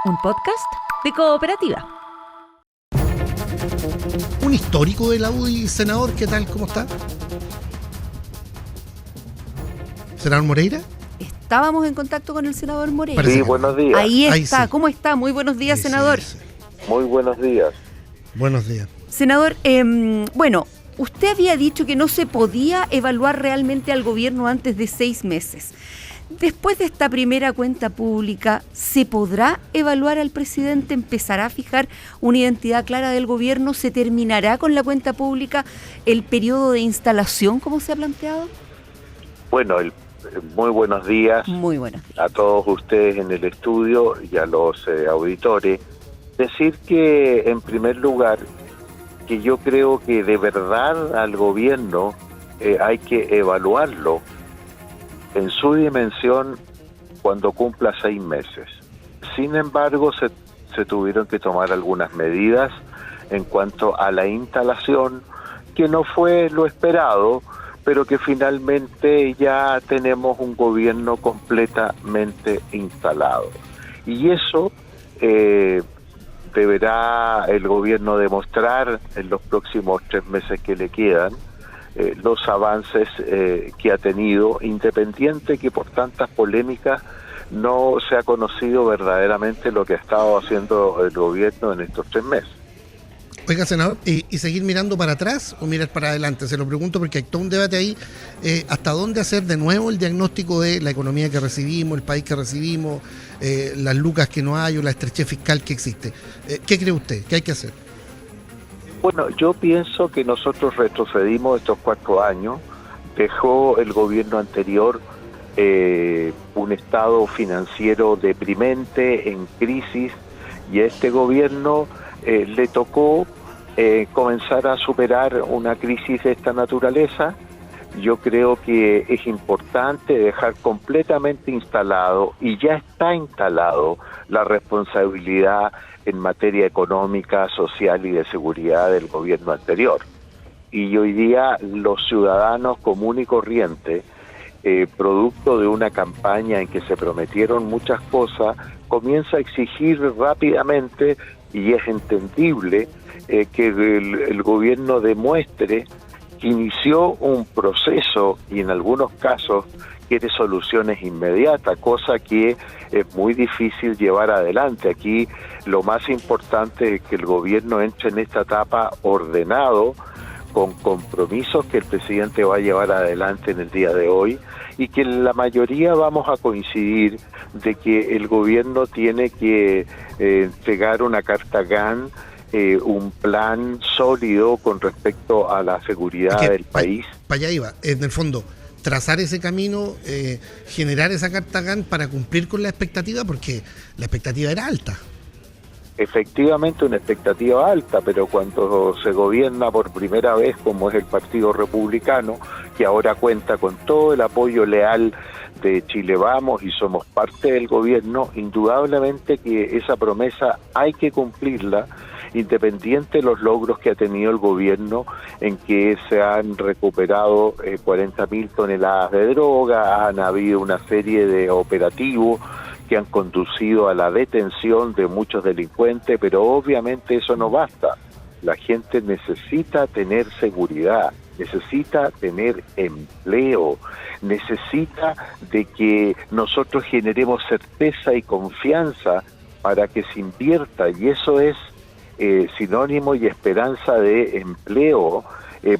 un podcast de Cooperativa. Un histórico de la UDI, senador, ¿qué tal? ¿Cómo está? ¿Senador Moreira? Estábamos en contacto con el senador Moreira. Sí, buenos días. Ahí está. sí. ¿Cómo está? Muy buenos días, Sí, senador. sí. Muy buenos días. Buenos días. Senador, bueno, usted había dicho que no se podía evaluar realmente al gobierno antes de 6 meses. Después de esta primera cuenta pública, ¿se podrá evaluar al presidente? ¿Empezará a fijar una identidad clara del gobierno? ¿Se terminará con la cuenta pública el periodo de instalación, como se ha planteado? Bueno, muy buenos días. Muy buenos días. A todos ustedes en el estudio y a los auditores. Decir que, en primer lugar, que yo creo que de verdad al gobierno hay que evaluarlo en su dimensión cuando cumpla 6 meses. Sin embargo, se tuvieron que tomar algunas medidas en cuanto a la instalación, que no fue lo esperado, pero que finalmente ya tenemos un gobierno completamente instalado. Y eso deberá el gobierno demostrar en los próximos 3 meses que le quedan, los avances que ha tenido, independiente que por tantas polémicas no se ha conocido verdaderamente lo que ha estado haciendo el gobierno en estos 3 meses. Oiga, senador, ¿y seguir mirando para atrás o mirar para adelante? Se lo pregunto porque hay todo un debate ahí, hasta dónde hacer de nuevo el diagnóstico de la economía que recibimos, el país que recibimos, las lucas que no hay o la estrechez fiscal que existe. ¿Qué cree usted? ¿Qué hay que hacer? Bueno, yo pienso que nosotros retrocedimos estos 4 años. Dejó el gobierno anterior un estado financiero deprimente, en crisis, y a este gobierno le tocó comenzar a superar una crisis de esta naturaleza. Yo creo que es importante dejar completamente instalado, y ya está instalado, la responsabilidad en materia económica, social y de seguridad del gobierno anterior. Y hoy día los ciudadanos comunes y corrientes, producto de una campaña en que se prometieron muchas cosas, comienza a exigir rápidamente, y es entendible, que el gobierno demuestre que inició un proceso y en algunos casos quiere soluciones inmediatas, cosa que es muy difícil llevar adelante. Aquí lo más importante es que el gobierno entre en esta etapa ordenado, con compromisos que el presidente va a llevar adelante en el día de hoy, y que la mayoría vamos a coincidir de que el gobierno tiene que entregar una carta GAN, un plan sólido con respecto a la seguridad del país. Para allá iba, en el fondo, trazar ese camino, generar esa carta GAN para cumplir con la expectativa, porque la expectativa era alta. Efectivamente, una expectativa alta, pero cuando se gobierna por primera vez, como es el Partido Republicano, que ahora cuenta con todo el apoyo leal de Chile Vamos y somos parte del gobierno, indudablemente que esa promesa hay que cumplirla, independiente de los logros que ha tenido el gobierno, en que se han recuperado 40.000 toneladas de droga, han habido una serie de operativos que han conducido a la detención de muchos delincuentes, pero obviamente eso no basta. La gente necesita tener seguridad, necesita tener empleo, necesita de que nosotros generemos certeza y confianza para que se invierta, y eso es sinónimo y esperanza de empleo,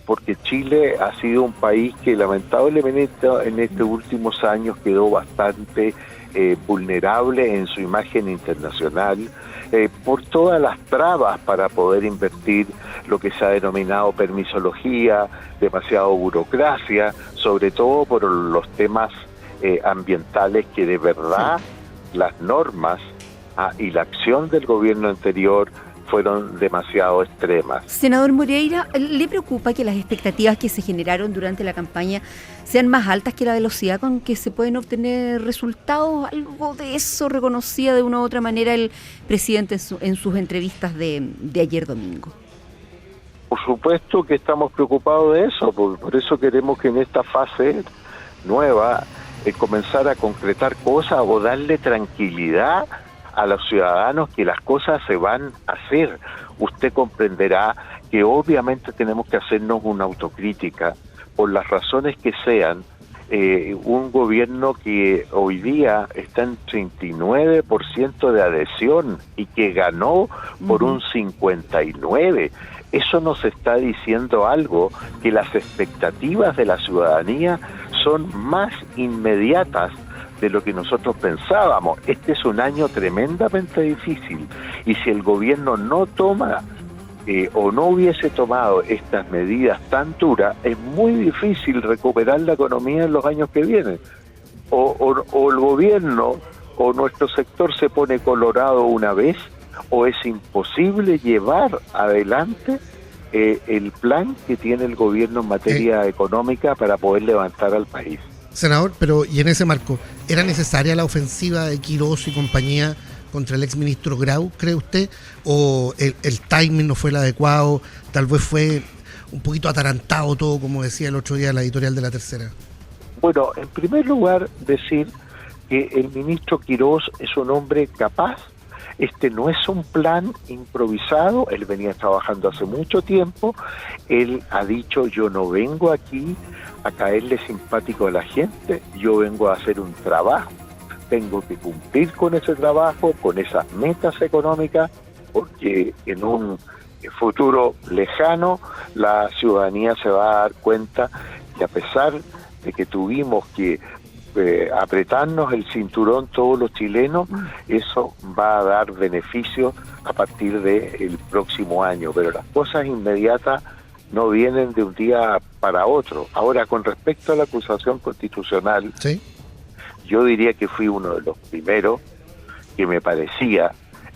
porque Chile ha sido un país que lamentablemente en estos últimos años quedó bastante vulnerable en su imagen internacional, por todas las trabas para poder invertir, lo que se ha denominado permisología, demasiado burocracia, sobre todo por los temas ambientales, que de verdad las normas y la acción del gobierno anterior fueron demasiado extremas. Senador Moreira, ¿le preocupa que las expectativas que se generaron durante la campaña sean más altas que la velocidad con que se pueden obtener resultados? ¿Algo de eso reconocía de una u otra manera el presidente en sus entrevistas de ayer domingo? Por supuesto que estamos preocupados de eso, por eso queremos que en esta fase nueva comenzar a concretar cosas o darle tranquilidad a los ciudadanos que las cosas se van a hacer. Usted comprenderá que obviamente tenemos que hacernos una autocrítica por las razones que sean. Un gobierno que hoy día está en 39% de adhesión y que ganó por un 59%. Eso nos está diciendo algo, que las expectativas de la ciudadanía son más inmediatas de lo que nosotros pensábamos. Este es un año tremendamente difícil, y si el gobierno no toma o no hubiese tomado estas medidas tan duras, es muy difícil recuperar la economía en los años que vienen. O el gobierno o nuestro sector se pone colorado una vez, o es imposible llevar adelante el plan que tiene el gobierno en materia económica para poder levantar al país. Senador, pero y en ese marco, ¿era necesaria la ofensiva de Quirós y compañía contra el exministro Grau, cree usted? ¿O el timing no fue el adecuado? Tal vez fue un poquito atarantado todo, como decía el otro día la editorial de La Tercera. Bueno, en primer lugar, decir que el ministro Quirós es un hombre capaz. Este no es un plan improvisado, él venía trabajando hace mucho tiempo. Él ha dicho: yo no vengo aquí a caerle simpático a la gente, yo vengo a hacer un trabajo, tengo que cumplir con ese trabajo, con esas metas económicas, porque en un futuro lejano la ciudadanía se va a dar cuenta que, a pesar de que tuvimos que apretarnos el cinturón todos los chilenos, eso va a dar beneficios a partir del próximo año, pero las cosas inmediatas no vienen de un día para otro. Ahora, con respecto a la acusación constitucional, ¿sí?, yo diría que fui uno de los primeros que me parecía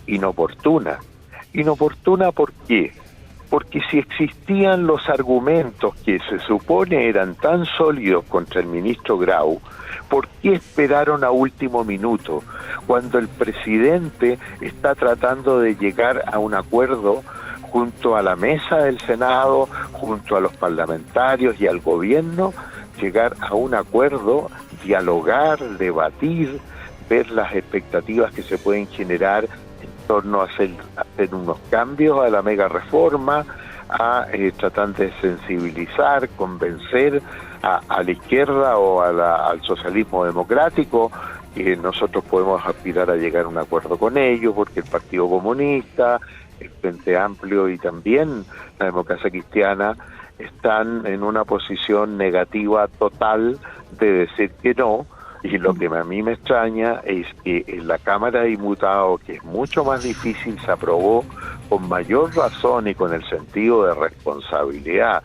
inoportuna. ¿Inoportuna por qué? Porque si existían los argumentos que se supone eran tan sólidos contra el ministro Grau, ¿por qué esperaron a último minuto? Cuando el presidente está tratando de llegar a un acuerdo junto a la mesa del Senado, junto a los parlamentarios y al gobierno, llegar a un acuerdo, dialogar, debatir, ver las expectativas que se pueden generar en torno a hacer unos cambios a la mega reforma, a tratar de sensibilizar, convencer a la izquierda o al socialismo democrático, que nosotros podemos aspirar a llegar a un acuerdo con ellos, porque el Partido Comunista, el Frente Amplio y también la Democracia Cristiana están en una posición negativa total de decir que no. Y lo que a mí me extraña es que en la Cámara de Diputados, que es mucho más difícil, se aprobó con mayor razón y con el sentido de responsabilidad,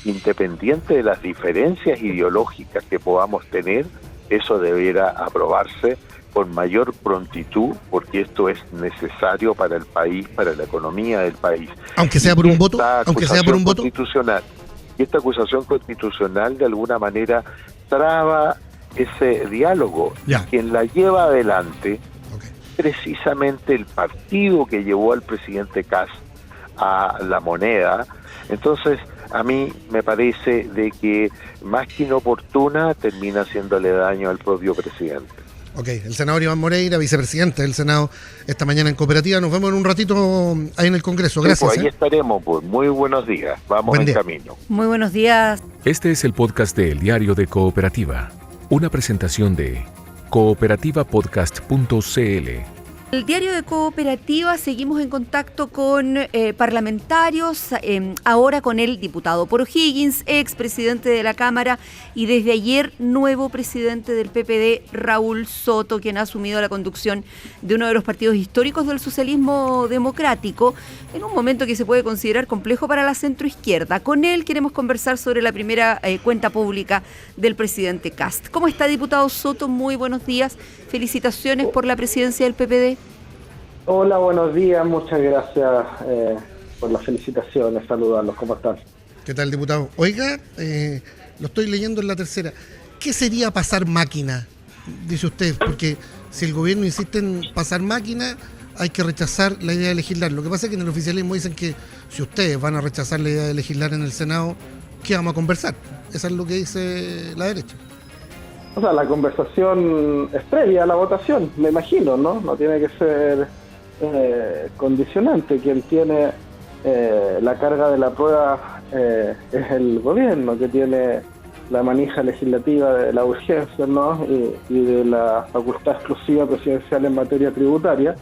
independiente de las diferencias ideológicas que podamos tener. Eso debiera aprobarse con mayor prontitud, porque esto es necesario para el país, para la economía del país. Aunque sea por un voto, aunque sea por un voto. Y esta acusación constitucional de alguna manera traba ese diálogo. Ya. Quien la lleva adelante, precisamente el partido que llevó al presidente Kast a la moneda. Entonces, a mí me parece de que más que inoportuna, termina haciéndole daño al propio presidente. Ok, el senador Iván Moreira, vicepresidente del Senado, esta mañana en Cooperativa. Nos vemos en un ratito ahí en el Congreso. Gracias. Sí, pues ahí estaremos, pues. Muy buenos días. Vamos en camino. Muy buenos días. Este es el podcast de El Diario de Cooperativa. Una presentación de cooperativapodcast.cl. El Diario de Cooperativa, seguimos en contacto con parlamentarios, ahora con el diputado por O'Higgins, expresidente de la Cámara, y desde ayer nuevo presidente del PPD, Raúl Soto, quien ha asumido la conducción de uno de los partidos históricos del socialismo democrático, en un momento que se puede considerar complejo para la centroizquierda. Con él queremos conversar sobre la primera cuenta pública del presidente Kast. ¿Cómo está, diputado Soto? Muy buenos días. Felicitaciones por la presidencia del PPD. Hola, buenos días. Muchas gracias por las felicitaciones. Saludarlos. ¿Cómo están? ¿Qué tal, diputado? Oiga, lo estoy leyendo en La Tercera. ¿Qué sería pasar máquina? Dice usted, porque si el gobierno insiste en pasar máquina, hay que rechazar la idea de legislar. Lo que pasa es que en el oficialismo dicen que si ustedes van a rechazar la idea de legislar en el Senado, ¿qué vamos a conversar? Eso es lo que dice la derecha. O sea, la conversación es previa a la votación, me imagino, ¿no? No tiene que ser condicionante. Quien tiene la carga de la prueba es el gobierno, que tiene la manija legislativa de la urgencia, ¿no? Y de la facultad exclusiva presidencial en materia tributaria.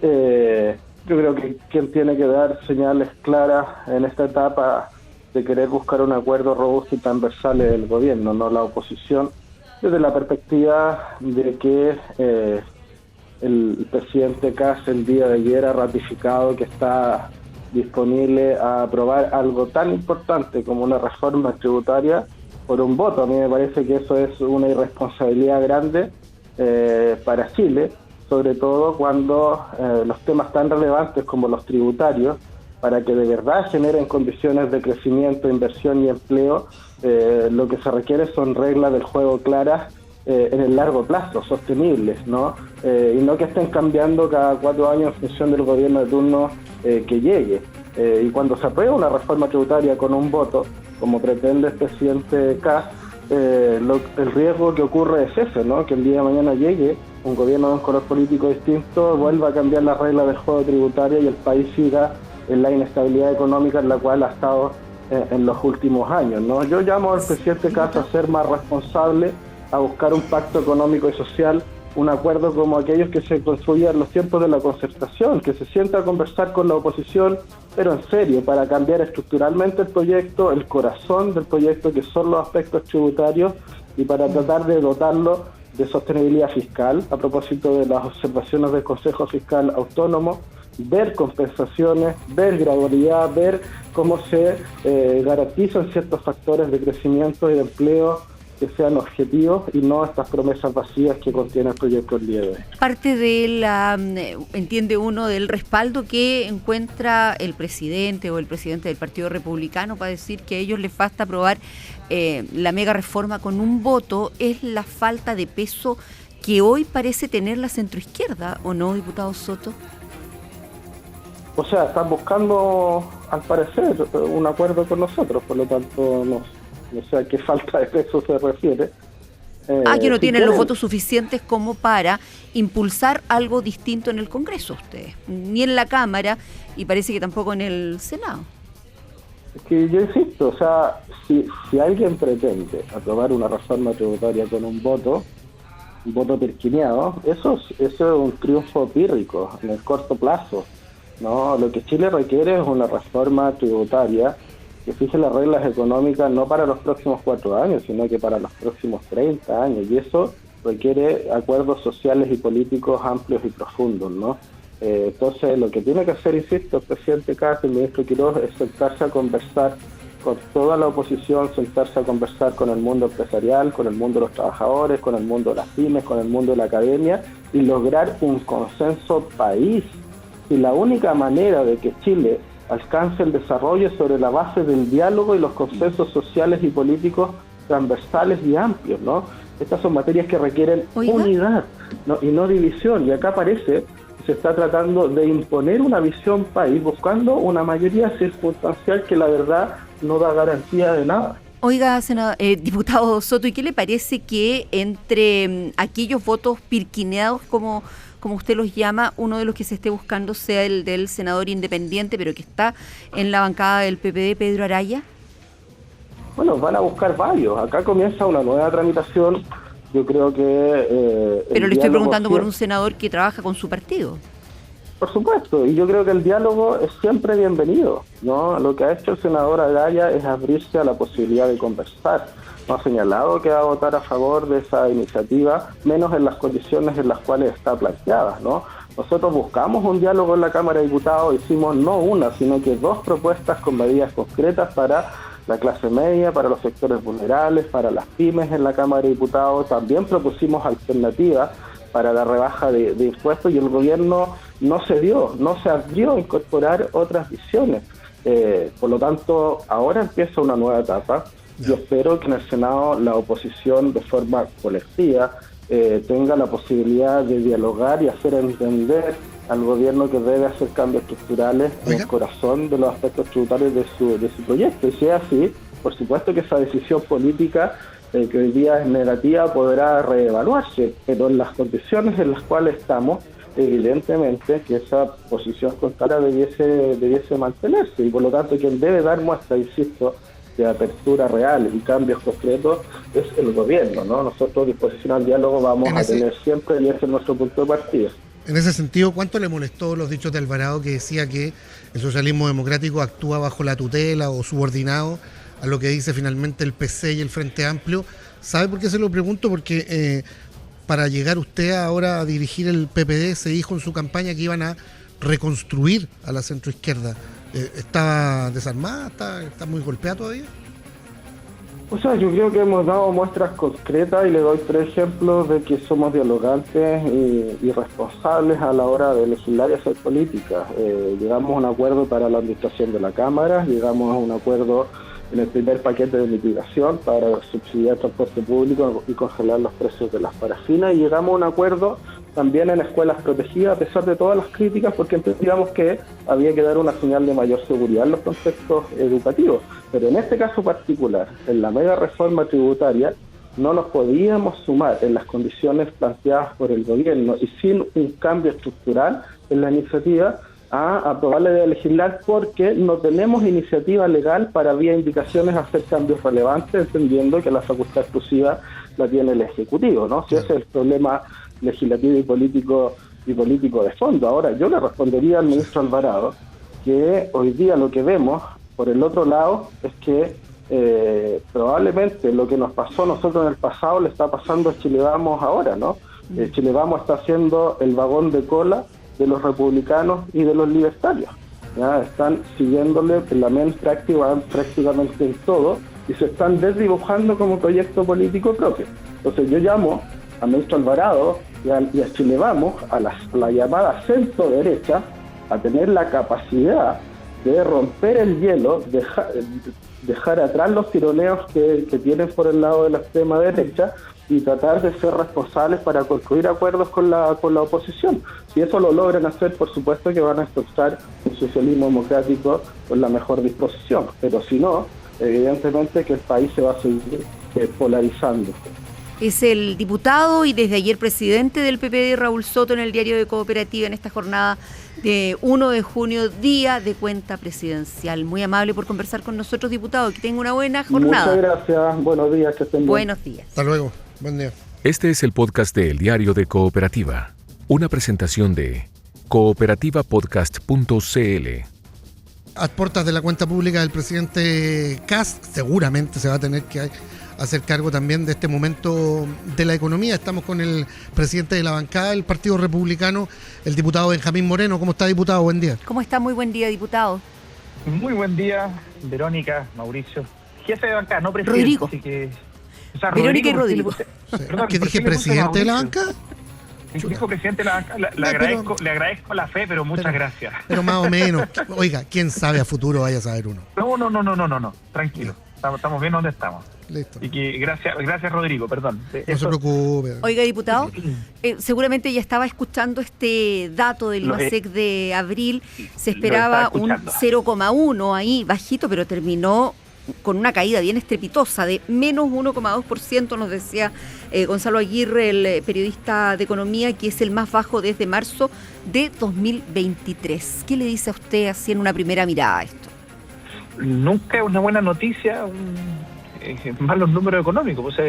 Yo creo que quien tiene que dar señales claras en esta etapa de querer buscar un acuerdo robusto y transversal es el gobierno, no la oposición, desde la perspectiva de que el presidente Kast el día de ayer ha ratificado que está disponible a aprobar algo tan importante como una reforma tributaria por un voto. A mí me parece que eso es una irresponsabilidad grande para Chile, sobre todo cuando los temas tan relevantes como los tributarios, para que de verdad generen condiciones de crecimiento, inversión y empleo, lo que se requiere son reglas del juego claras en el largo plazo, sostenibles, ¿no? Y no que estén cambiando cada 4 años en función del gobierno de turno que llegue. Y cuando se aprueba una reforma tributaria con un voto, como pretende el presidente Kast, el riesgo que ocurre es ese, ¿no? Que el día de mañana llegue un gobierno de un color político distinto, vuelva a cambiar las reglas del juego tributario y el país siga en la inestabilidad económica en la cual ha estado en los últimos años, ¿no? Yo llamo al presidente Kast a ser más responsable, a buscar un pacto económico y social, un acuerdo como aquellos que se construían en los tiempos de la concertación, que se sienta a conversar con la oposición, pero en serio, para cambiar estructuralmente el proyecto, el corazón del proyecto, que son los aspectos tributarios, y para tratar de dotarlo de sostenibilidad fiscal, a propósito de las observaciones del Consejo Fiscal Autónomo, ver compensaciones, ver gradualidad, ver cómo se garantizan ciertos factores de crecimiento y de empleo que sean objetivos y no estas promesas vacías que contiene el proyecto el día de hoy. Parte de la, entiende uno, del respaldo que encuentra el presidente o el presidente del Partido Republicano para decir que a ellos les falta aprobar la mega reforma con un voto, es la falta de peso que hoy parece tener la centroizquierda, ¿o no, diputado Soto? O sea, están buscando, al parecer, un acuerdo con nosotros, por lo tanto, no sé a qué falta de peso se refiere. Que no tienen los votos suficientes como para impulsar algo distinto en el Congreso ustedes, ni en la Cámara y parece que tampoco en el Senado. Es que yo insisto, o sea, si alguien pretende aprobar una reforma tributaria con un voto perquineado, eso es un triunfo pírrico en el corto plazo, ¿no? Lo que Chile requiere es una reforma tributaria que fije las reglas económicas no para los próximos 4 años, sino que para los próximos 30 años, y eso requiere acuerdos sociales y políticos amplios y profundos, ¿no? Entonces, lo que tiene que hacer, insisto, el presidente Kast, el ministro Quiroz, es sentarse a conversar con toda la oposición, sentarse a conversar con el mundo empresarial, con el mundo de los trabajadores, con el mundo de las pymes, con el mundo de la academia, y lograr un consenso país. Y la única manera de que Chile alcance el desarrollo sobre la base del diálogo y los consensos sociales y políticos transversales y amplios, ¿no? Estas son materias que requieren unidad, ¿no? Y no división. Y acá parece que se está tratando de imponer una visión país buscando una mayoría circunstancial que la verdad no da garantía de nada. Oiga, diputado Soto, ¿y qué le parece que entre aquellos votos pirquineados, como usted los llama, uno de los que se esté buscando sea el del senador independiente, pero que está en la bancada del PPD, Pedro Araya? Bueno, van a buscar varios. Acá comienza una nueva tramitación. Yo creo que... pero le estoy preguntando por un senador que trabaja con su partido. Por supuesto, y yo creo que el diálogo es siempre bienvenido, ¿no? Lo que ha hecho el senador Araya es abrirse a la posibilidad de conversar. No ha señalado que va a votar a favor de esa iniciativa, menos en las condiciones en las cuales está planteada, ¿no? Nosotros buscamos un diálogo en la Cámara de Diputados, hicimos no una, sino que 2 propuestas con medidas concretas para la clase media, para los sectores vulnerables, para las pymes en la Cámara de Diputados. También propusimos alternativas para la rebaja de impuestos y el gobierno no se abrió a incorporar otras visiones. Por lo tanto, ahora empieza una nueva etapa. Yo espero que en el Senado la oposición de forma colectiva tenga la posibilidad de dialogar y hacer entender al gobierno que debe hacer cambios estructurales en el corazón de los aspectos tributarios de su proyecto. Y si es así, por supuesto que esa decisión política que hoy día es negativa, podrá reevaluarse, pero en las condiciones en las cuales estamos, evidentemente que esa posición contraria debiese mantenerse, y por lo tanto quien debe dar muestra, insisto, de apertura real y cambios concretos es el gobierno, ¿no? Nosotros, disposición al diálogo, vamos a tener siempre, y ese es nuestro punto de partida. En ese sentido, ¿cuánto le molestó los dichos de Alvarado, que decía que el socialismo democrático actúa bajo la tutela o subordinado a lo que dice finalmente el PC y el Frente Amplio? ¿Sabe por qué se lo pregunto? Porque para llegar usted ahora a dirigir el PPD, se dijo en su campaña que iban a reconstruir a la centroizquierda. ¿Está desarmada? ¿Está muy golpeada todavía? O sea, yo creo que hemos dado muestras concretas, y le doy 3 ejemplos de que somos dialogantes y responsables a la hora de legislar y hacer política. Llegamos a un acuerdo para la administración de la Cámara, llegamos a un acuerdo en el primer paquete de mitigación para subsidiar el transporte público y congelar los precios de las parafinas, y llegamos a un acuerdo también en escuelas protegidas, a pesar de todas las críticas, porque entendíamos que había que dar una señal de mayor seguridad en los contextos educativos. Pero en este caso particular, en la mega reforma tributaria, no nos podíamos sumar en las condiciones planteadas por el gobierno y sin un cambio estructural en la iniciativa a aprobar la idea de legislar, porque no tenemos iniciativa legal para, vía indicaciones, hacer cambios relevantes, entendiendo que la facultad exclusiva la tiene el Ejecutivo, ¿no? Si ese es el problema legislativo y político de fondo. Ahora, yo le respondería al ministro Alvarado que hoy día lo que vemos por el otro lado es que probablemente lo que nos pasó a nosotros en el pasado le está pasando a Chile Vamos ahora, ¿no? Chile Vamos está siendo el vagón de cola de los republicanos y de los libertarios. ¿Ya? Están siguiéndole la mente prácticamente en todo, y se están desdibujando como proyecto político propio. Entonces yo llamo al ministro Alvarado y a Chile Vamos, a la llamada centro derecha, a tener la capacidad de romper el hielo, dejar atrás los tironeos que tienen por el lado de la extrema derecha, y tratar de ser responsables para construir acuerdos con la oposición. Si eso lo logran hacer, por supuesto que van a expulsar un socialismo democrático con la mejor disposición, pero si no, evidentemente que el país se va a seguir polarizando. Es el diputado y desde ayer presidente del PPD, Raúl Soto, en el Diario de Cooperativa, en esta jornada de 1 de junio, día de cuenta presidencial. Muy amable por conversar con nosotros, diputado. Que tenga una buena jornada. Muchas gracias. Buenos días. Que estén bien. Buenos días. Hasta luego. Buen día. Este es el podcast de El Diario de Cooperativa, una presentación de cooperativapodcast.cl. A puertas de la cuenta pública del presidente Kast, seguramente se va a tener que hacer cargo también de este momento de la economía. Estamos con el presidente de la bancada del Partido Republicano, el diputado Benjamín Moreno. ¿Cómo está, diputado? Buen día. ¿Cómo está? Muy buen día, diputado. Muy buen día, Verónica, Mauricio. Jefe de bancada, no presidente. Rodrigo. Así que, o sea, Verónica y Rodrigo. Perdón, ¿Qué dije, presidente de la bancada? Dijo presidente de la banca. Le agradezco la fe, pero muchas gracias. Pero más o menos. Oiga, quién sabe a futuro, vaya a saber uno. No. Tranquilo. Estamos bien donde estamos. Listo. Y que gracias Rodrigo, perdón. No se preocupe. Oiga, diputado, seguramente ya estaba escuchando este dato del IMASEC de abril. Se esperaba un 0,1 ahí, bajito, pero terminó con una caída bien estrepitosa de menos 1,2%, nos decía Gonzalo Aguirre, el periodista de economía, que es el más bajo desde marzo de 2023. ¿Qué le dice a usted así en una primera mirada a esto? Nunca es una buena noticia malos números económicos, pues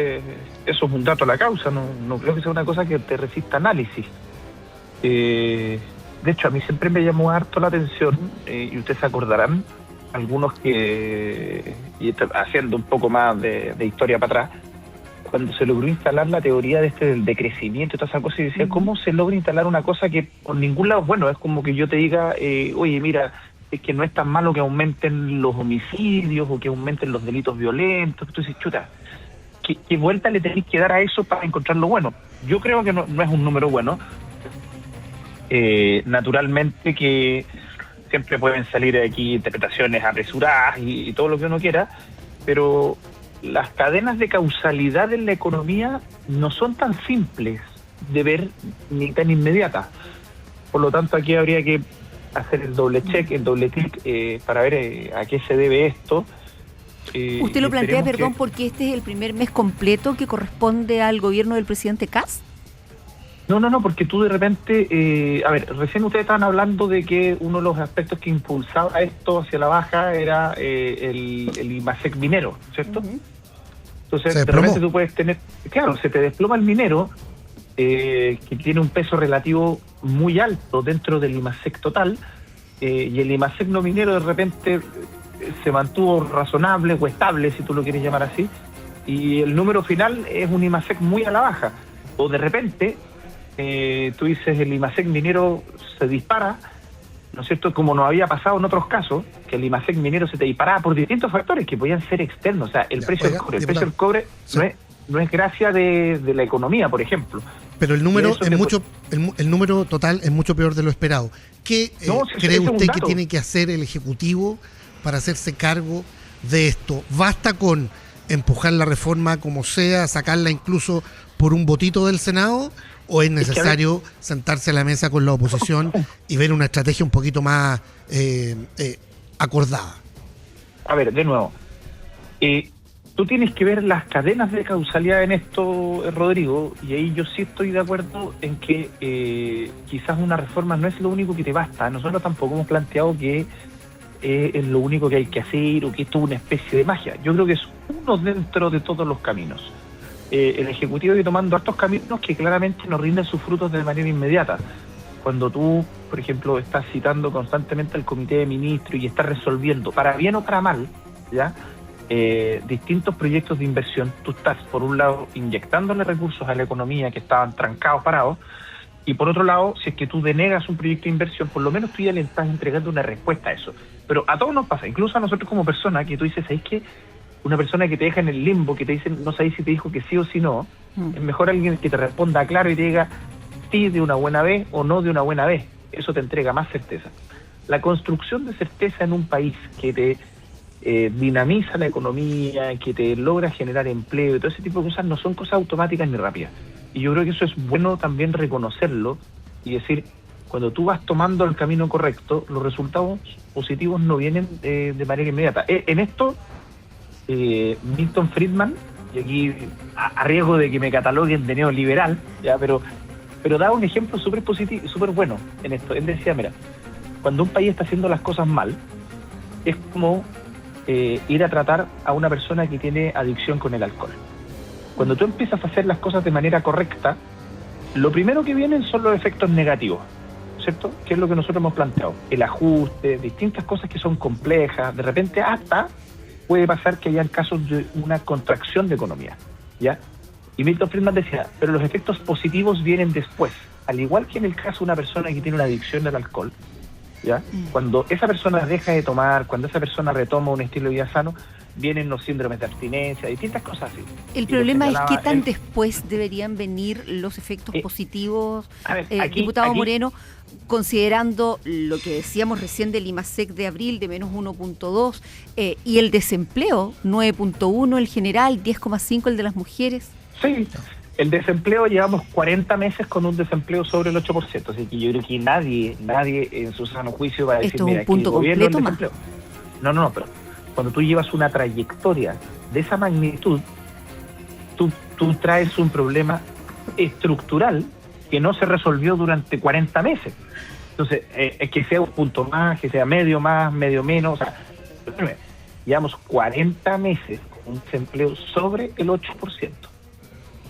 eso es un dato a la causa, no creo que sea una cosa que te resista análisis. De hecho, a mí siempre me llamó harto la atención, y ustedes se acordarán, algunos que, y haciendo un poco más de historia para atrás, cuando se logró instalar la teoría del decrecimiento y toda esa cosa, y decía, ¿cómo se logra instalar una cosa que por ningún lado, bueno, es como que yo te diga, oye, mira, es que no es tan malo que aumenten los homicidios o que aumenten los delitos violentos? Tú dices, chuta, ¿qué vuelta le tenés que dar a eso para encontrar lo bueno? Yo creo que no es un número bueno. Naturalmente que siempre pueden salir aquí interpretaciones apresuradas y todo lo que uno quiera, pero las cadenas de causalidad en la economía no son tan simples de ver ni tan inmediatas. Por lo tanto, aquí habría que hacer el doble check, el doble clic para ver a qué se debe esto. ¿Usted lo plantea, esperemos perdón, porque este es el primer mes completo que corresponde al gobierno del presidente Kast? No, porque tú de repente, recién ustedes estaban hablando de que uno de los aspectos que impulsaba esto hacia la baja era el IMASEC minero, ¿cierto? Uh-huh. Entonces, Se de desplomó. repente tú puedes tener, claro, se te desploma el minero, que tiene un peso relativo muy alto dentro del IMASEC total, y el IMASEC no minero de repente se mantuvo razonable o estable, si tú lo quieres llamar así, y el número final es un IMASEC muy a la baja. O de repente, tú dices, el IMASEC minero se dispara, ¿no es cierto? Como nos había pasado en otros casos, que el IMASEC minero se te disparaba por distintos factores que podían ser externos. O sea, el precio del cobre. El precio del cobre Sí. no es gracia de la economía, por ejemplo. Pero el número Eso es te- mucho, el número total es mucho peor de lo esperado. ¿Qué No, si cree ese es un usted que dato. tiene que hacer el Ejecutivo para hacerse cargo de esto? ¿Basta con empujar la reforma como sea, sacarla incluso por un votito del Senado? ¿O es necesario sentarse a la mesa con la oposición y ver una estrategia un poquito más acordada? A ver, de nuevo, tú tienes que ver las cadenas de causalidad en esto, Rodrigo, y ahí yo sí estoy de acuerdo en que quizás una reforma no es lo único que te basta. Nosotros tampoco hemos planteado que es lo único que hay que hacer o que esto es una especie de magia. Yo creo que es uno dentro de todos los caminos. El Ejecutivo está tomando hartos caminos que claramente nos rinden sus frutos de manera inmediata. Cuando tú, por ejemplo, estás citando constantemente al Comité de Ministros y estás resolviendo, para bien o para mal, ¿ya? Distintos proyectos de inversión, tú estás, por un lado, inyectándole recursos a la economía que estaban trancados, parados, y por otro lado, si es que tú denegas un proyecto de inversión, por lo menos tú ya le estás entregando una respuesta a eso. Pero a todos nos pasa, incluso a nosotros como personas, que tú dices, ¿sabes qué? Una persona que te deja en el limbo, que te dice, no sabes si te dijo que sí o si no, es mejor alguien que te responda claro y te diga sí de una buena vez o no de una buena vez. Eso te entrega más certeza. La construcción de certeza en un país que te dinamiza la economía, que te logra generar empleo y todo ese tipo de cosas no son cosas automáticas ni rápidas. Y yo creo que eso es bueno también reconocerlo y decir, cuando tú vas tomando el camino correcto, los resultados positivos no vienen de manera inmediata. En esto, Milton Friedman, y aquí a riesgo de que me cataloguen de neoliberal, ya, pero da un ejemplo súper positivo, súper bueno en esto. Él decía, mira, cuando un país está haciendo las cosas mal, es como ir a tratar a una persona que tiene adicción con el alcohol. Cuando tú empiezas a hacer las cosas de manera correcta, lo primero que vienen son los efectos negativos, ¿cierto? Que es lo que nosotros hemos planteado. El ajuste, distintas cosas que son complejas, de repente hasta puede pasar que hayan casos de una contracción de economía, ¿ya? Y Milton Friedman decía, pero los efectos positivos vienen después. Al igual que en el caso de una persona que tiene una adicción al alcohol, ¿ya? Cuando esa persona deja de tomar, cuando esa persona retoma un estilo de vida sano, vienen los síndromes de abstinencia, distintas cosas así. El problema es qué tan después deberían venir los efectos positivos, a ver, diputado Moreno, considerando lo que decíamos recién del IMASEC de abril de menos 1.2 y el desempleo 9.1 el general, 10.5 el de las mujeres. Sí, el desempleo llevamos 40 meses con un desempleo sobre el 8%, así que yo creo que nadie en su sano juicio va a decir, esto es un mira, punto que el gobierno completo del desempleo. No, pero cuando tú llevas una trayectoria de esa magnitud, tú traes un problema estructural que no se resolvió durante 40 meses. Entonces, es que sea un punto más, que sea medio más, medio menos, o sea, llevamos 40 meses con un desempleo sobre el 8%.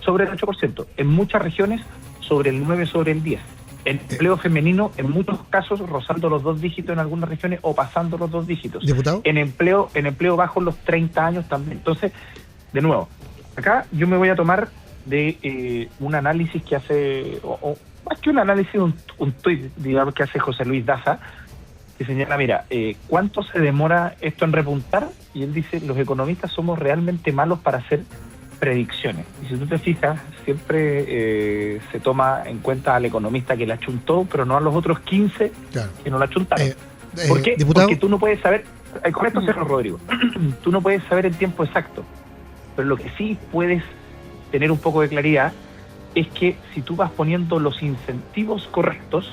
Sobre el 8%. En muchas regiones, sobre el 9, sobre el 10. El empleo femenino, en muchos casos, rozando los 2 dígitos en algunas regiones o pasando los 2 dígitos. ¿Diputado? En empleo bajo los 30 años también. Entonces, de nuevo, acá yo me voy a tomar de un análisis que hace, o más que un análisis, un tuit, digamos, que hace José Luis Daza, que señala, mira, ¿cuánto se demora esto en repuntar? Y él dice, los economistas somos realmente malos para hacer predicciones. Y si tú te fijas, siempre se toma en cuenta al economista que la chuntó, pero no a los otros 15 Claro. que no la chuntaron. ¿Por qué? Diputado. Porque tú no puedes saber, con esto cierro, Rodrigo, tú no puedes saber el tiempo exacto, pero lo que sí puedes tener un poco de claridad es que si tú vas poniendo los incentivos correctos,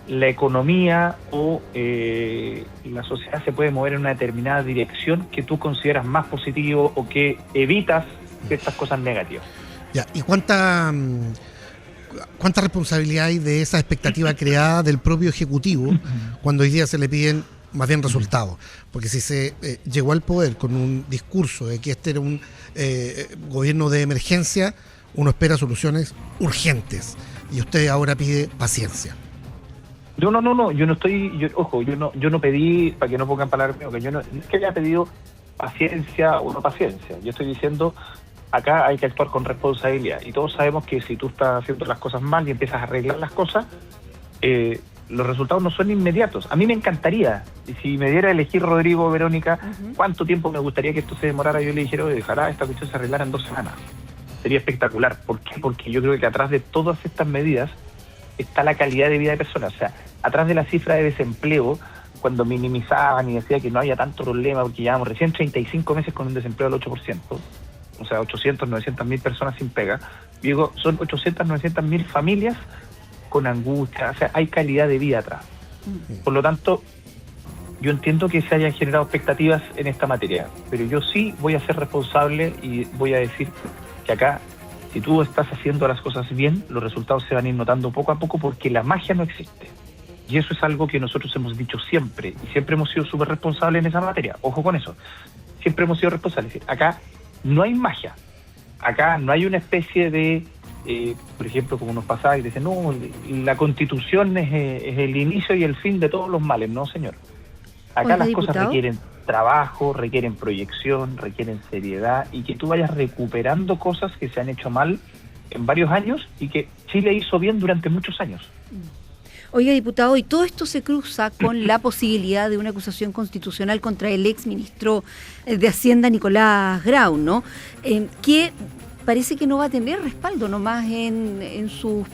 la economía o la sociedad se puede mover en una determinada dirección que tú consideras más positivo o que evitas estas cosas negativas. Ya, ¿y cuánta responsabilidad hay de esa expectativa creada del propio Ejecutivo cuando hoy día se le piden más bien resultados? Porque si se llegó al poder con un discurso de que este era un gobierno de emergencia, uno espera soluciones urgentes y usted ahora pide paciencia. Yo no pedí, para que no pongan palabras mías, que yo no es que haya pedido paciencia o no paciencia. Yo estoy diciendo, acá hay que actuar con responsabilidad. Y todos sabemos que si tú estás haciendo las cosas mal y empiezas a arreglar las cosas, los resultados no son inmediatos. A mí me encantaría, y si me diera a elegir Rodrigo o Verónica, cuánto tiempo me gustaría que esto se demorara, yo le dijera, ojalá esta cuestión se arreglara en 2 semanas. Sería espectacular. ¿Por qué? Porque yo creo que atrás de todas estas medidas está la calidad de vida de personas. O sea, atrás de la cifra de desempleo, cuando minimizaban y decía que no había tanto problema, porque llevamos recién 35 meses con un desempleo del 8%, o sea, 800, 900 mil personas sin pega. Y digo, son 800, 900 mil familias con angustia. O sea, hay calidad de vida atrás. Por lo tanto, yo entiendo que se hayan generado expectativas en esta materia, pero yo sí voy a ser responsable y voy a decir que acá, si tú estás haciendo las cosas bien, los resultados se van a ir notando poco a poco porque la magia no existe. Y eso es algo que nosotros hemos dicho siempre, y siempre hemos sido súper responsables en esa materia. Ojo con eso. Siempre hemos sido responsables. Es decir, acá no hay magia. Acá no hay una especie de, por ejemplo, como nos pasaba y dicen, no, la Constitución es el inicio y el fin de todos los males. No, señor. Acá las cosas requieren trabajo, requieren proyección, requieren seriedad y que tú vayas recuperando cosas que se han hecho mal en varios años y que Chile hizo bien durante muchos años. Oiga, diputado, y todo esto se cruza con la posibilidad de una acusación constitucional contra el ex ministro de Hacienda, Nicolás Grau, ¿no? Que parece que no va a tener respaldo nomás en sus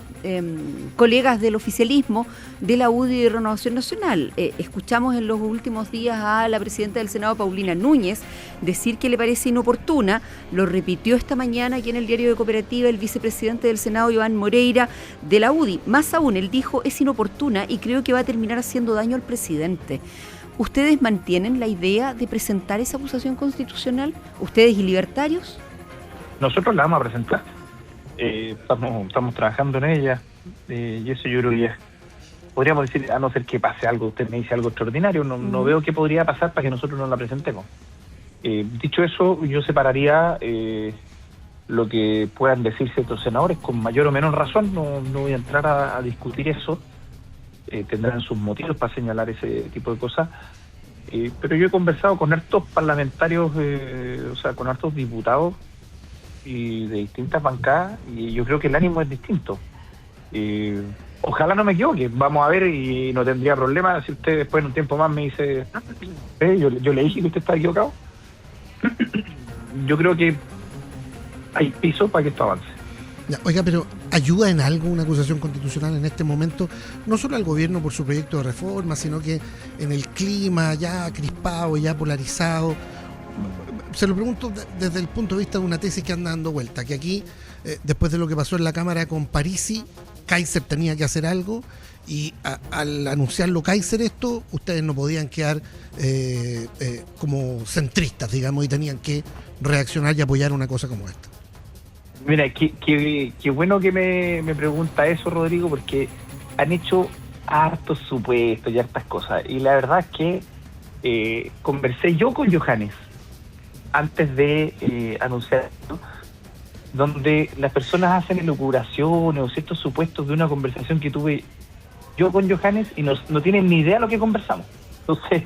colegas del oficialismo de la UDI y Renovación Nacional. Escuchamos en los últimos días a la presidenta del Senado, Paulina Núñez, decir que le parece inoportuna. Lo repitió esta mañana aquí en el Diario de Cooperativa el vicepresidente del Senado, Iván Moreira, de la UDI. Más aún, él dijo, es inoportuna y creo que va a terminar haciendo daño al presidente. ¿Ustedes mantienen la idea de presentar esa acusación constitucional? ¿Ustedes y libertarios? Nosotros la vamos a presentar. Estamos trabajando en ella y eso yo creo que ya podríamos decir, a no ser que pase algo, usted me dice algo extraordinario, no veo qué podría pasar para que nosotros no la presentemos. Dicho eso, yo separaría lo que puedan decir ciertos senadores con mayor o menor razón, no voy a entrar a discutir eso, tendrán sus motivos para señalar ese tipo de cosas, pero yo he conversado con hartos parlamentarios, o sea, con hartos diputados y de distintas bancadas, y yo creo que el ánimo es distinto. Ojalá no me equivoque, vamos a ver, y no tendría problema si usted después en un tiempo más me dice, yo le dije que usted está equivocado. Yo creo que hay piso para que esto avance. Ya, oiga, pero ¿ayuda en algo una acusación constitucional en este momento? No solo al gobierno por su proyecto de reforma, sino que en el clima ya crispado, ya polarizado. Se lo pregunto desde el punto de vista de una tesis que anda dando vuelta, que aquí, después de lo que pasó en la Cámara con Parisi, Kaiser tenía que hacer algo y al anunciarlo Kaiser esto, ustedes no podían quedar como centristas, digamos, y tenían que reaccionar y apoyar una cosa como esta. Mira, qué bueno que me pregunta eso, Rodrigo, porque han hecho hartos supuestos y hartas cosas, y la verdad es que conversé yo con Johannes antes de anunciar esto, donde las personas hacen elucubraciones o ciertos supuestos de una conversación que tuve yo con Johannes y no tienen ni idea de lo que conversamos. Entonces,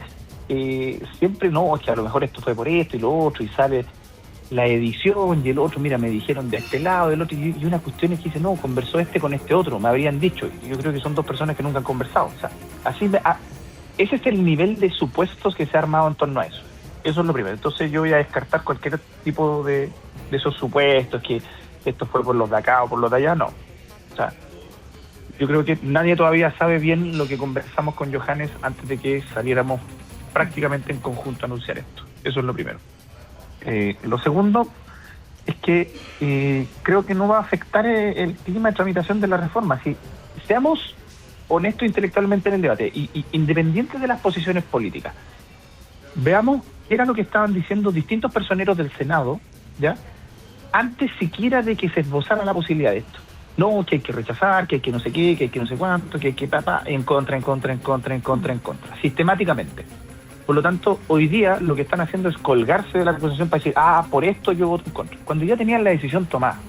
siempre no, es que a lo mejor esto fue por esto y lo otro, y sale la edición y el otro, mira, me dijeron de este lado, del otro, y una cuestión es que dice, no, conversó este con este otro, me habrían dicho, y yo creo que son dos personas que nunca han conversado. O sea, ese es el nivel de supuestos que se ha armado en torno a eso. Eso es lo primero. Entonces yo voy a descartar cualquier tipo de esos supuestos, que esto fue por los de acá o por los de allá, no. O sea, yo creo que nadie todavía sabe bien lo que conversamos con Johannes antes de que saliéramos prácticamente en conjunto a anunciar esto. Eso es lo primero. Lo segundo es que creo que no va a afectar el clima de tramitación de la reforma. Si seamos honestos intelectualmente en el debate, y independiente de las posiciones políticas. Veamos qué era lo que estaban diciendo distintos personeros del Senado, ¿ya? Antes siquiera de que se esbozara la posibilidad de esto. No, que hay que rechazar, que hay que no sé qué, que hay que no sé cuánto, que hay que en contra, sistemáticamente. Por lo tanto, hoy día lo que están haciendo es colgarse de la acusación para decir, por esto yo voto en contra, cuando ya tenían la decisión tomada.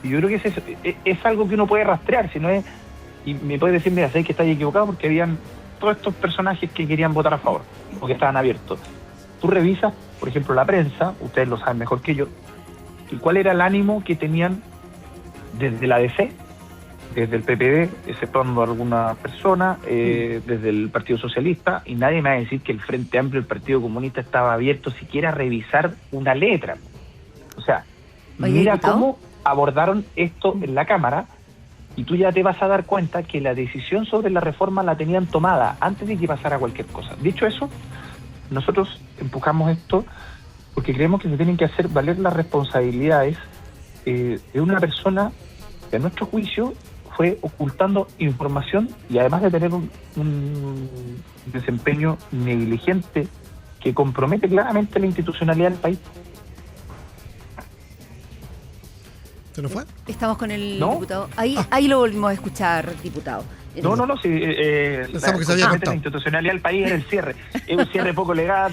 Y yo creo que es algo que uno puede rastrear, si no es, y me puede decir, mira, sé que estáis equivocado porque habían todos estos personajes que querían votar a favor, o que estaban abiertos. Tú revisas, por ejemplo, la prensa, ustedes lo saben mejor que yo, y cuál era el ánimo que tenían desde la DC, desde el PPD, exceptuando a alguna persona, desde el Partido Socialista, y nadie me va a decir que el Frente Amplio, el Partido Comunista, estaba abierto siquiera a revisar una letra. O sea, mira ¿diputado? Cómo abordaron esto en la Cámara, y tú ya te vas a dar cuenta que la decisión sobre la reforma la tenían tomada antes de que pasara cualquier cosa. Dicho eso, nosotros empujamos esto porque creemos que se tienen que hacer valer las responsabilidades de una persona que a nuestro juicio fue ocultando información y además de tener un desempeño negligente que compromete claramente la institucionalidad del país. ¿Se nos fue? Estamos con el diputado. Ahí lo volvimos a escuchar, diputado. No, sí. Pensamos que se había cortado. La institucionalidad del país era el cierre. Es un cierre poco legal,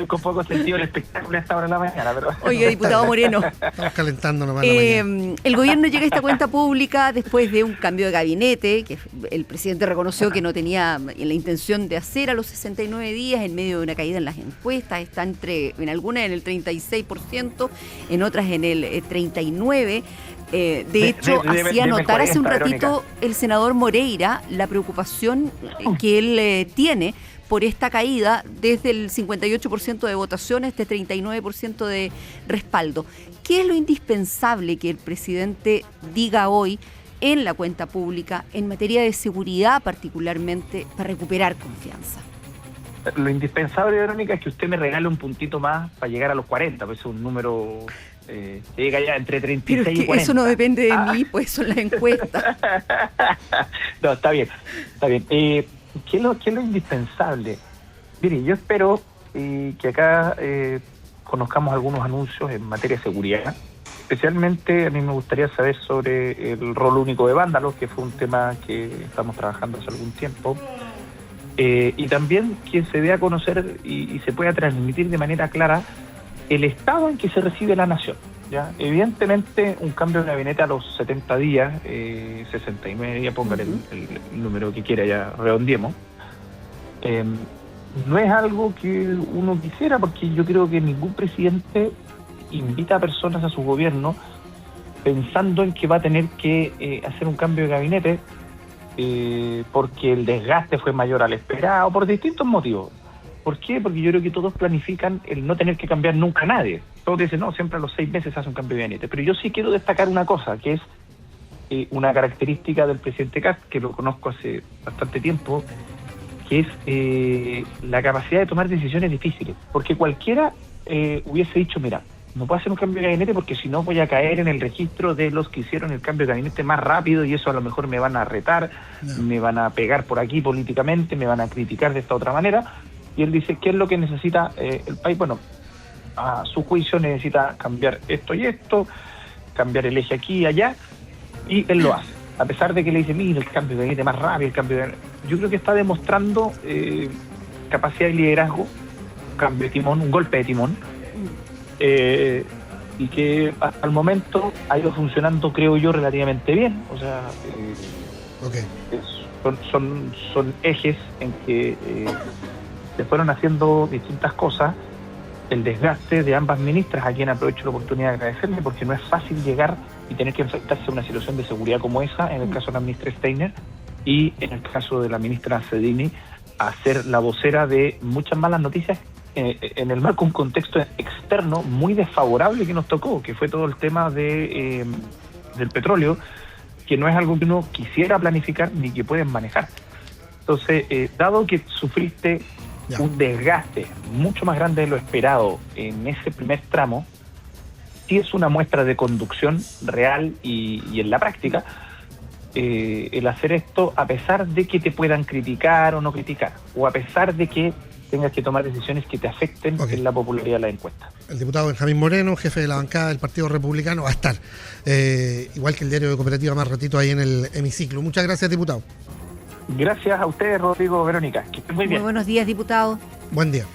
con poco sentido el espectáculo a esta hora de la mañana. Pero... Oiga, diputado Moreno. Estamos calentando nomás. El gobierno llega a esta cuenta pública después de un cambio de gabinete, que el presidente reconoció que no tenía la intención de hacer a los 69 días, en medio de una caída en las encuestas. Está en algunas en el 36%, en otras en el 39%. De hecho, hacía notar hace un ratito el senador Moreira la preocupación que él tiene por esta caída desde el 58% de votación a este 39% de respaldo. ¿Qué es lo indispensable que el presidente diga hoy en la cuenta pública en materia de seguridad particularmente para recuperar confianza? Lo indispensable, Verónica, es que usted me regale un puntito más para llegar a los 40, pues es un número... llega ya entre 36 Pero es que y 40. Eso no depende de mí, pues son las encuestas. No, está bien. ¿Qué es lo indispensable? Mire, yo espero que acá conozcamos algunos anuncios en materia de seguridad. Especialmente a mí me gustaría saber sobre el rol único de vándalos, que fue un tema que estamos trabajando hace algún tiempo. Y también que se dé a conocer y se pueda transmitir de manera clara el estado en que se recibe la nación, ¿ya? Evidentemente, un cambio de gabinete a los 70 días, 69 días, póngale el número que quiera, ya redondeemos, no es algo que uno quisiera, porque yo creo que ningún presidente invita a personas a su gobierno pensando en que va a tener que hacer un cambio de gabinete porque el desgaste fue mayor al esperado, por distintos motivos. ¿Por qué? Porque yo creo que todos planifican el no tener que cambiar nunca a nadie. Todos dicen, no, siempre a los 6 meses se hace un cambio de gabinete. Pero yo sí quiero destacar una cosa, que es una característica del presidente Kast, que lo conozco hace bastante tiempo, que es la capacidad de tomar decisiones difíciles. Porque cualquiera hubiese dicho, mira, no puedo hacer un cambio de gabinete porque si no voy a caer en el registro de los que hicieron el cambio de gabinete más rápido y eso a lo mejor me van a retar, me van a pegar por aquí políticamente, me van a criticar de esta otra manera. Y él dice, ¿qué es lo que necesita el país? Bueno, a su juicio necesita cambiar esto y esto, cambiar el eje aquí y allá, y él lo hace. A pesar de que le dice, mira, el cambio de gabinete más rápido, yo creo que está demostrando capacidad de liderazgo, cambio de timón, un golpe de timón, y que hasta el momento ha ido funcionando, creo yo, relativamente bien. O sea, son ejes en que se fueron haciendo distintas cosas. El desgaste de ambas ministras, a quien aprovecho la oportunidad de agradecerle, porque no es fácil llegar y tener que enfrentarse a una situación de seguridad como esa, en el caso de la ministra Steiner y en el caso de la ministra Cedini, a ser la vocera de muchas malas noticias en el marco de un contexto externo muy desfavorable que nos tocó, que fue todo el tema del petróleo, que no es algo que uno quisiera planificar ni que pueden manejar. Entonces, dado que sufriste un desgaste mucho más grande de lo esperado en ese primer tramo, sí es una muestra de conducción real y en la práctica, el hacer esto a pesar de que te puedan criticar o no criticar, o a pesar de que tengas que tomar decisiones que te afecten en la popularidad de la encuesta. El diputado Benjamín Moreno, jefe de la bancada del Partido Republicano, va a estar, igual que el diario de Cooperativa, más ratito ahí en el hemiciclo. Muchas gracias, diputado. Gracias a ustedes, Rodrigo, Verónica. Que estén muy bien. Muy buenos días, diputado. Buen día.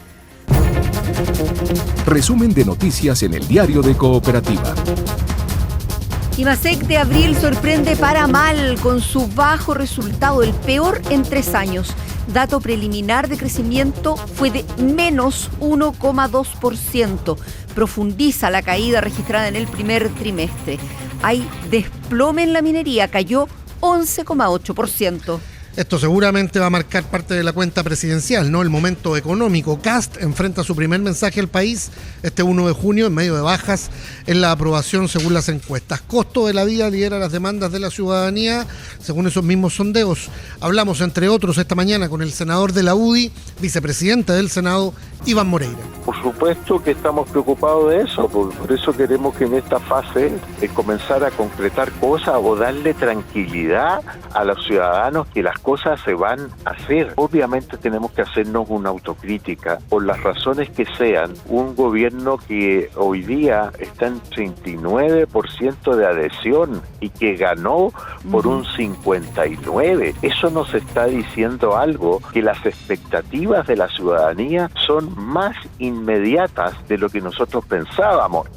Resumen de noticias en el diario de Cooperativa. IMASEC de abril sorprende para mal con su bajo resultado, el peor en 3 años. Dato preliminar de crecimiento fue de menos 1,2%. Profundiza la caída registrada en el primer trimestre. Hay desplome en la minería, cayó 11,8%. Esto seguramente va a marcar parte de la cuenta presidencial, ¿no? El momento económico. Kast enfrenta su primer mensaje al país este 1 de junio en medio de bajas en la aprobación según las encuestas. Costo de la vida lidera las demandas de la ciudadanía según esos mismos sondeos. Hablamos, entre otros, esta mañana con el senador de la UDI, vicepresidente del Senado, Iván Moreira. Por supuesto que estamos preocupados de eso, por eso queremos que en esta fase comenzar a concretar cosas o darle tranquilidad a los ciudadanos que las cosas se van a hacer. Obviamente tenemos que hacernos una autocrítica por las razones que sean. Un gobierno que hoy día está en 39% de adhesión y que ganó por un 59%. Eso nos está diciendo algo, que las expectativas de la ciudadanía son más inmediatas de lo que nosotros pensábamos.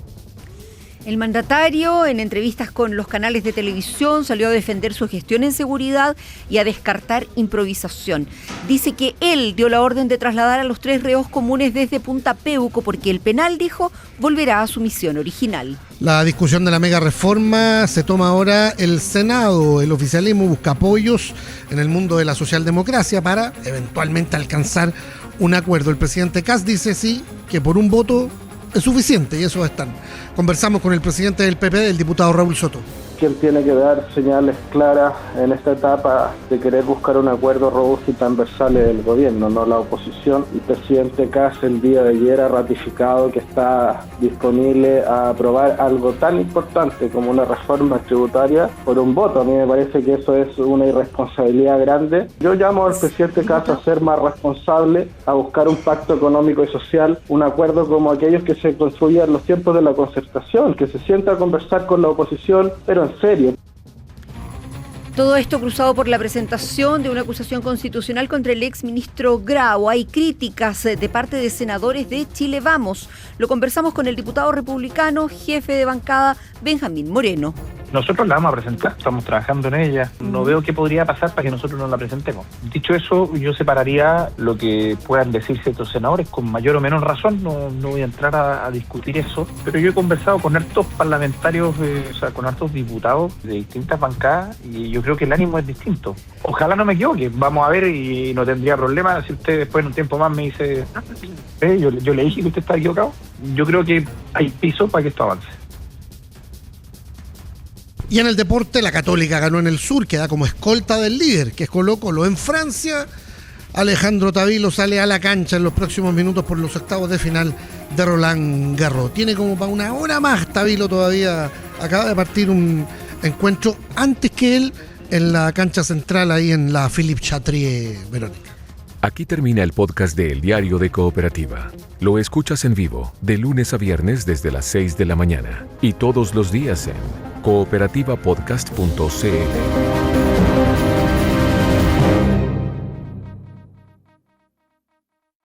El mandatario, en entrevistas con los canales de televisión, salió a defender su gestión en seguridad y a descartar improvisación. Dice que él dio la orden de trasladar a los 3 reos comunes desde Punta Peuco porque el penal, dijo, volverá a su misión original. La discusión de la mega reforma se toma ahora el Senado. El oficialismo busca apoyos en el mundo de la socialdemocracia para eventualmente alcanzar un acuerdo. El presidente Kast dice sí, que por un voto es suficiente y eso están. Conversamos con el presidente del PP, el diputado Raúl Soto. Quien tiene que dar señales claras en esta etapa de querer buscar un acuerdo robusto y transversal del gobierno, no la oposición. El presidente Kast el día de ayer ha ratificado que está disponible a aprobar algo tan importante como una reforma tributaria por un voto. A mí me parece que eso es una irresponsabilidad grande. Yo llamo al presidente Kast a ser más responsable, a buscar un pacto económico y social, un acuerdo como aquellos que se construían en los tiempos de la concertación, que se sienta a conversar con la oposición, pero en serio. Todo esto cruzado por la presentación de una acusación constitucional contra el exministro Grau. Hay críticas de parte de senadores de Chile Vamos. Lo conversamos con el diputado republicano, jefe de bancada, Benjamín Moreno. Nosotros la vamos a presentar, estamos trabajando en ella. No veo qué podría pasar para que nosotros no la presentemos. Dicho eso, yo separaría lo que puedan decir ciertos senadores con mayor o menor razón. No voy a entrar a discutir eso, pero yo he conversado con hartos parlamentarios, con hartos diputados de distintas bancadas y yo creo que el ánimo es distinto. Ojalá no me equivoque, vamos a ver y no tendría problema si usted después en un tiempo más me dice yo le dije que usted está equivocado. Yo creo que hay piso para que esto avance. Y en el deporte, la Católica ganó en el Sur, queda como escolta del líder, que es Colo-Colo. En Francia, Alejandro Tavilo sale a la cancha en los próximos minutos por los octavos de final de Roland Garros. Tiene como para una hora más Tavilo todavía. Acaba de partir un encuentro antes que él en la cancha central ahí en la Philippe Chatrier, Verónica. Aquí termina el podcast de El Diario de Cooperativa. Lo escuchas en vivo de lunes a viernes desde las 6 de la mañana y todos los días en cooperativapodcast.cl.